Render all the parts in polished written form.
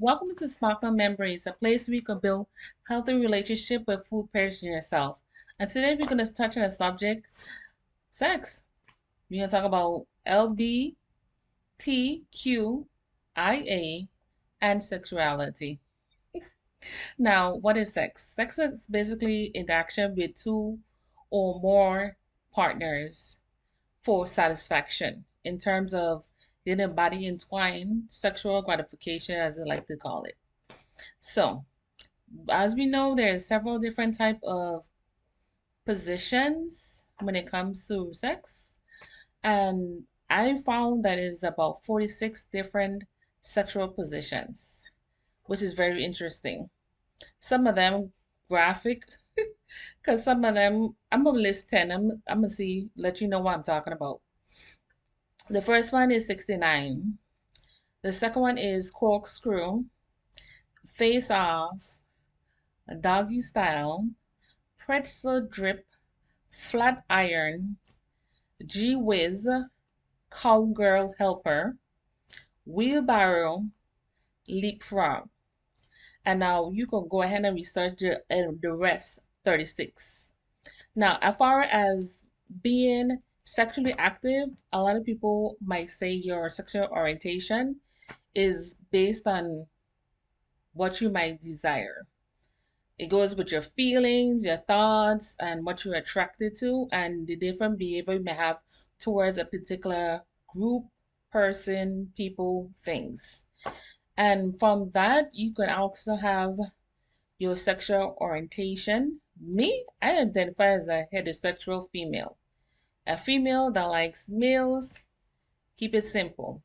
Welcome to Sparkle Memories, a place where you can build healthy relationship with food pairs and yourself. And today we're going to touch on a subject, sex. We're going to talk about LGBTQIA and sexuality. Now, what is sex? Sex is basically interaction with two or more partners for satisfaction in terms of getting body entwined, sexual gratification, as they like to call it. So, as we know, there's several different type of positions when it comes to sex, and I found that is about 46 different sexual positions, which is very interesting. Some of them graphic, because some of them I'm gonna list 10. I'm gonna see let you know what I'm talking about. The first one is 69. The second one is corkscrew, face off, doggy style, pretzel drip, flat iron, gee whiz, cowgirl helper, wheelbarrow, leapfrog. And now you can go ahead and research the rest 36. Now, as far as being sexually active, a lot of people might say your sexual orientation is based on what you might desire. It goes with your feelings, your thoughts, and what you're attracted to, and the different behavior you may have towards a particular group, person, people, things. And from that, you can also have your sexual orientation. Me, I identify as a heterosexual female, a female that likes males, keep it simple.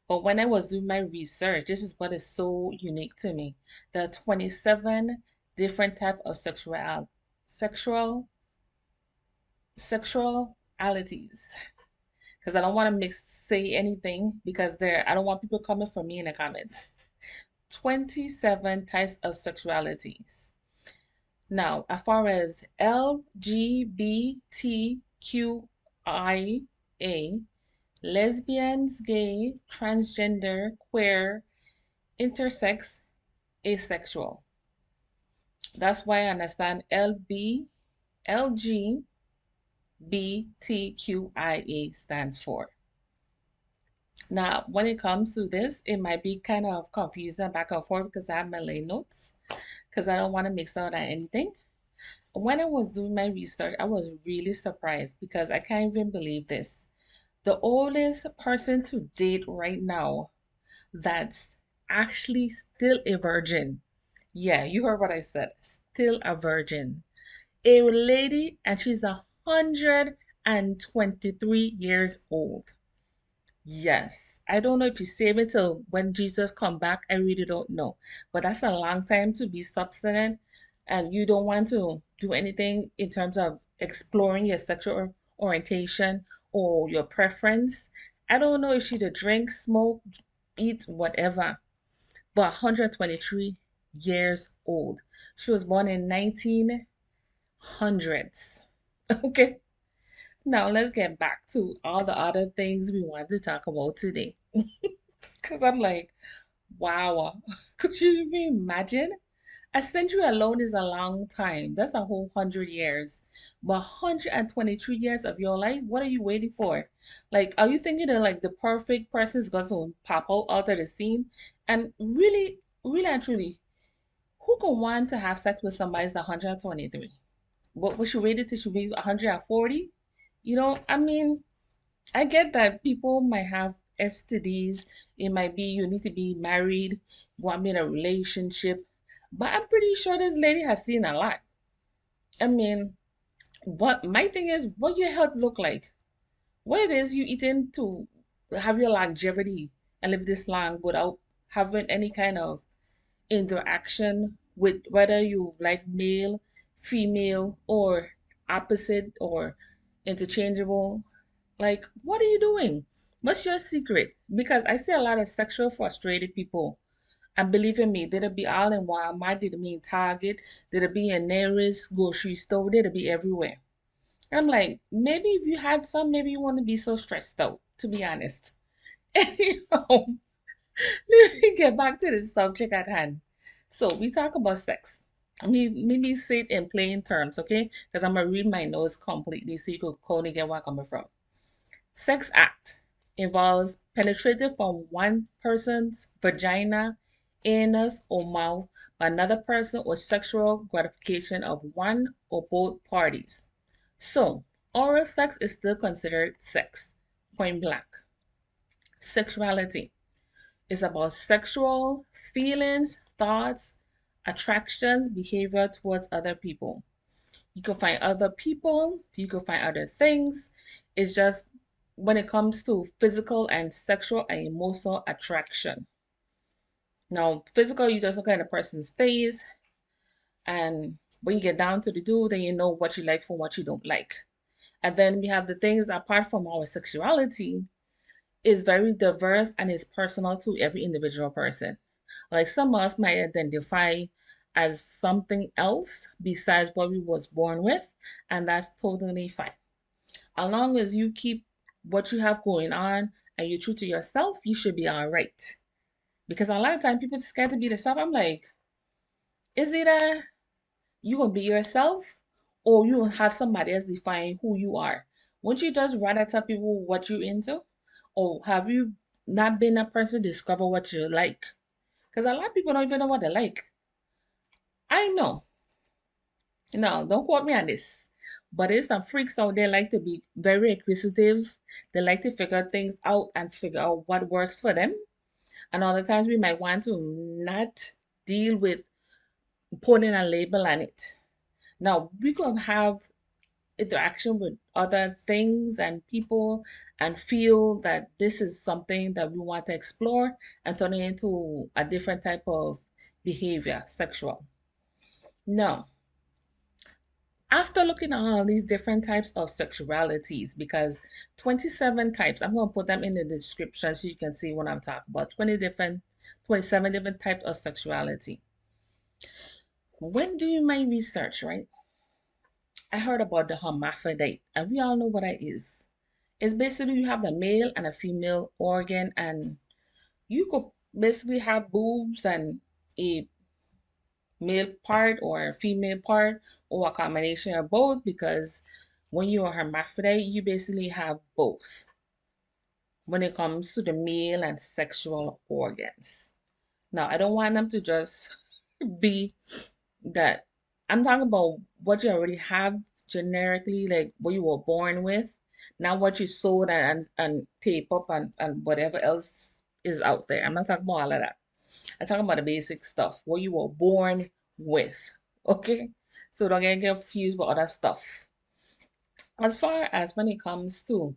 But when I was doing my research, this is what is so unique to me. There are 27 different type of sexual sexualities. Because I don't want to say anything because I don't want people coming for me in the comments. 27 types of sexualities. Now, as far as LGBTQIA, lesbians, gay, transgender, queer, intersex, asexual. That's why I understand LGBTQIA stands for. Now, when it comes to this, it might be kind of confusing back and forth because I have my lay notes because I don't want to mix out anything. When I was doing my research, I was really surprised because I can't even believe this. The oldest person to date right now that's actually still a virgin. Yeah, you heard what I said. Still a virgin. A lady, and she's 123 years old. Yes. I don't know if she's saving till when Jesus come back. I really don't know. But that's a long time to be substinent and you don't want to do anything in terms of exploring your sexual orientation or your preference. I don't know if she to drink, smoke, eat, whatever. But 123 years old. She was born in 1900s. Okay. Now let's get back to all the other things we want to talk about today. Because I'm like, wow, could you even imagine? A century alone is a long time. That's a whole 100 years. But 123 years of your life, what are you waiting for? Like, are you thinking that like the perfect person is going to pop out of the scene? And really, really and truly, who can want to have sex with somebody that's 123? What was she waited till she be 140? I mean, I get that people might have STDs. It might be you need to be married, you want to be in a relationship. But I'm pretty sure this lady has seen a lot. I mean, what my thing is, what your health look like? What it is you eating to have your longevity and live this long without having any kind of interaction with whether you like male, female, or opposite or interchangeable. Like, what are you doing? What's your secret? Because I see a lot of sexual frustrated people. And believe in me, they'll be all in Walmart, they'll be in Target, they'll be in nearest grocery store, they'll be everywhere. I'm like, maybe if you had some, maybe you want to be so stressed out, to be honest. Anyhow, Let me get back to the subject at hand. So we talk about sex. I mean, maybe say it in plain terms, okay? Because I'm gonna read my notes completely so you could totally get where I'm coming from. Sex act involves penetrating from one person's vagina, anus, or mouth by another person or sexual gratification of one or both parties. So, oral sex is still considered sex, point blank. Sexuality is about sexual feelings, thoughts, attractions, behavior towards other people. You can find other people, you can find other things. It's just when it comes to physical and sexual and emotional attraction. Now, physical, you just look at a person's face, and when you get down to the do, then you know what you like from what you don't like. And then we have the things apart from our sexuality is very diverse and is personal to every individual person. Like some of us might identify as something else besides what we was born with, and that's totally fine. As long as you keep what you have going on and you're true to yourself, you should be all right. Because a lot of times people scared to be themselves. I'm like, is it you gonna be yourself, or you gonna have somebody else define who you are? Wouldn't you just rather tell people what you're into, or have you not been a person to discover what you like? Because a lot of people don't even know what they like. I know. No, don't quote me on this. But there's some freaks out there like to be very inquisitive. They like to figure things out and figure out what works for them. And other times we might want to not deal with putting a label on it. Now we could have interaction with other things and people and feel that this is something that we want to explore and turn it into a different type of behavior, sexual. No, after looking at all these different types of sexualities, because 27 types, I'm going to put them in the description so you can see what I'm talking about. 27 different types of sexuality. When doing my research, right, I heard about the hermaphrodite, and we all know what that is. It's basically you have the male and a female organ, and you could basically have boobs and a male part or a female part or a combination of both because when you're a hermaphrodite, you basically have both when it comes to the male and sexual organs. Now, I don't want them to just be that. I'm talking about what you already have generically, like what you were born with, not what you sewed and tape up and whatever else is out there. I'm not talking about all of that. I'm talking about the basic stuff, what you were born with. Okay? So don't get confused with other stuff. As far as when it comes to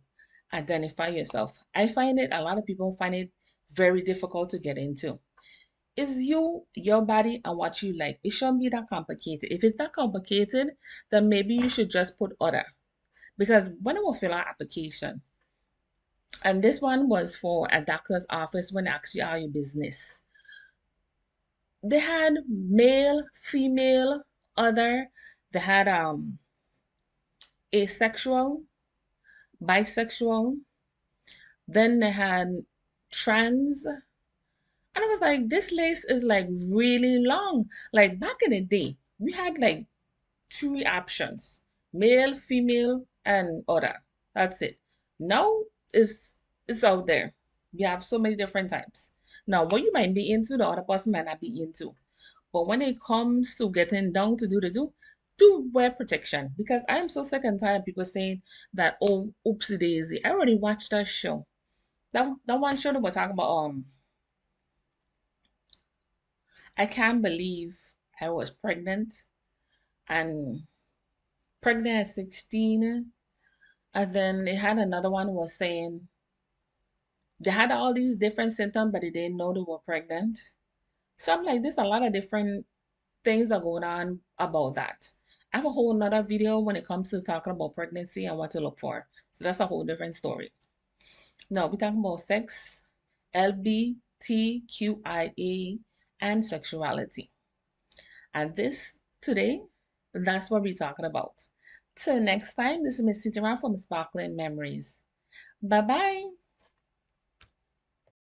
identify yourself, I find it a lot of people find it very difficult to get into. It's you, your body, and what you like. It shouldn't be that complicated. If it's that complicated, then maybe you should just put other. Because when I will fill out application, and this one was for a doctor's office when they actually are your business. They had male, female, other. They had asexual, bisexual. Then they had trans. And I was like, this list is like really long. Like back in the day, we had like three options: male, female, and other. That's it. Now it's out there. We have so many different types. Now, what you might be into, the other person might not be into. But when it comes to getting down to do wear protection. Because I am so sick and tired of people saying that, oh, oopsie daisy. I already watched that show. That one show that we're talking about, I can't believe I was pregnant and pregnant at 16. And then they had another one was saying they had all these different symptoms, but they didn't know they were pregnant. So I'm like, there's a lot of different things are going on about that. I have a whole nother video when it comes to talking about pregnancy and what to look for. So that's a whole different story. No, we're talking about sex, LGBTQIA, and sexuality. And this today, that's what we're talking about. Till next time, this is Miss Sitara from Sparkling Memories. Bye bye.